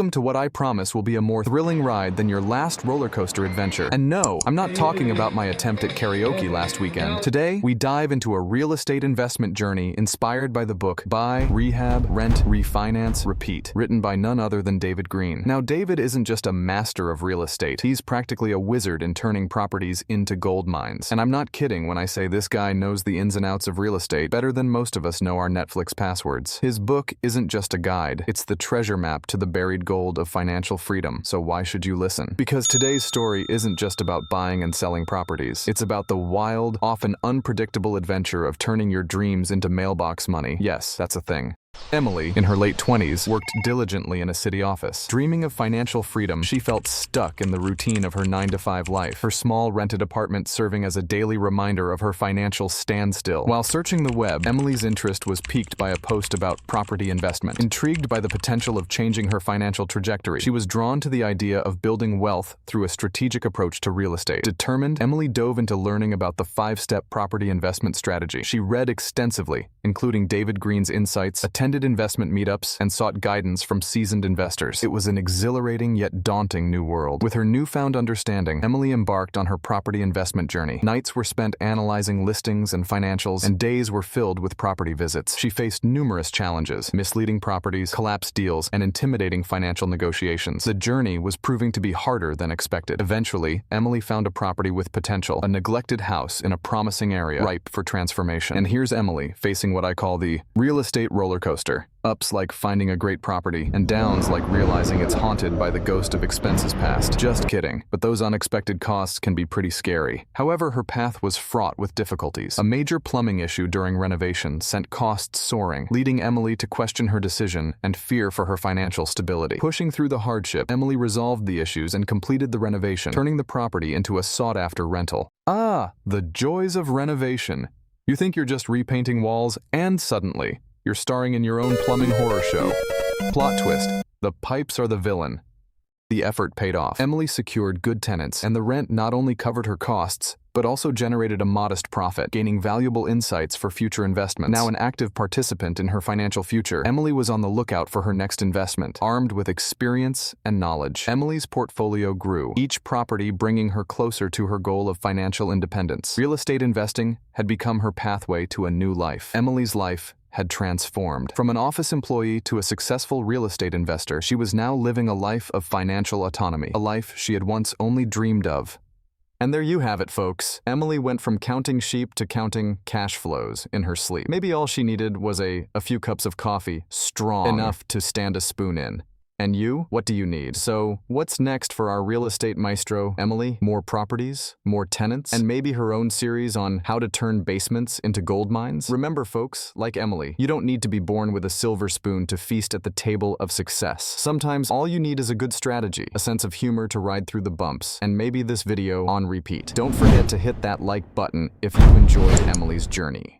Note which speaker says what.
Speaker 1: Welcome to what I promise will be a more thrilling ride than your last roller coaster adventure. And no, I'm not talking about my attempt at karaoke last weekend. Today, we dive into a real estate investment journey inspired by the book Buy, Rehab, Rent, Refinance, Repeat, written by none other than David Greene. Now, David isn't just a master of real estate. He's practically a wizard in turning properties into gold mines. And I'm not kidding when I say this guy knows the ins and outs of real estate better than most of us know our Netflix passwords. His book isn't just a guide. It's the treasure map to the buried gold of financial freedom. So why should you listen? Because today's story isn't just about buying and selling properties. It's about the wild, often unpredictable adventure of turning your dreams into mailbox money. Yes, that's a thing. Emily, in her late 20s, worked diligently in a city office. Dreaming of financial freedom, she felt stuck in the routine of her 9-to-5 life, her small rented apartment serving as a daily reminder of her financial standstill. While searching the web, Emily's interest was piqued by a post about property investment. Intrigued by the potential of changing her financial trajectory, she was drawn to the idea of building wealth through a strategic approach to real estate. Determined, Emily dove into learning about the 5-step property investment strategy. She read extensively, including David Greene's insights, attended investment meetups, and sought guidance from seasoned investors. It was an exhilarating yet daunting new world. With her newfound understanding, Emily embarked on her property investment journey. Nights were spent analyzing listings and financials, and days were filled with property visits. She faced numerous challenges: misleading properties, collapsed deals, and intimidating financial negotiations. The journey was proving to be harder than expected. Eventually, Emily found a property with potential, a neglected house in a promising area, ripe for transformation. And here's Emily facing what I call the real estate roller coaster. Ups like finding a great property, and downs like realizing it's haunted by the ghost of expenses past. Just kidding, but those unexpected costs can be pretty scary. However, her path was fraught with difficulties. A major plumbing issue during renovation sent costs soaring, leading Emily to question her decision and fear for her financial stability. Pushing through the hardship, Emily resolved the issues and completed the renovation, turning the property into a sought-after rental. Ah, the joys of renovation. You think you're just repainting walls, and suddenly, you're starring in your own plumbing horror show. Plot twist: the pipes are the villain. The effort paid off. Emily secured good tenants, and the rent not only covered her costs, but also generated a modest profit, gaining valuable insights for future investments. Now an active participant in her financial future, Emily was on the lookout for her next investment. Armed with experience and knowledge, Emily's portfolio grew, each property bringing her closer to her goal of financial independence. Real estate investing had become her pathway to a new life. Emily's life had transformed. From an office employee to a successful real estate investor, she was now living a life of financial autonomy, a life she had once only dreamed of. And there you have it, folks. Emily went from counting sheep to counting cash flows in her sleep. Maybe all she needed was a few cups of coffee, strong enough to stand a spoon in. And you? What do you need? So, what's next for our real estate maestro, Emily? More properties? More tenants? And maybe her own series on how to turn basements into gold mines? Remember, folks, like Emily, you don't need to be born with a silver spoon to feast at the table of success. Sometimes all you need is a good strategy, a sense of humor to ride through the bumps, and maybe this video on repeat. Don't forget to hit that like button if you enjoyed Emily's journey.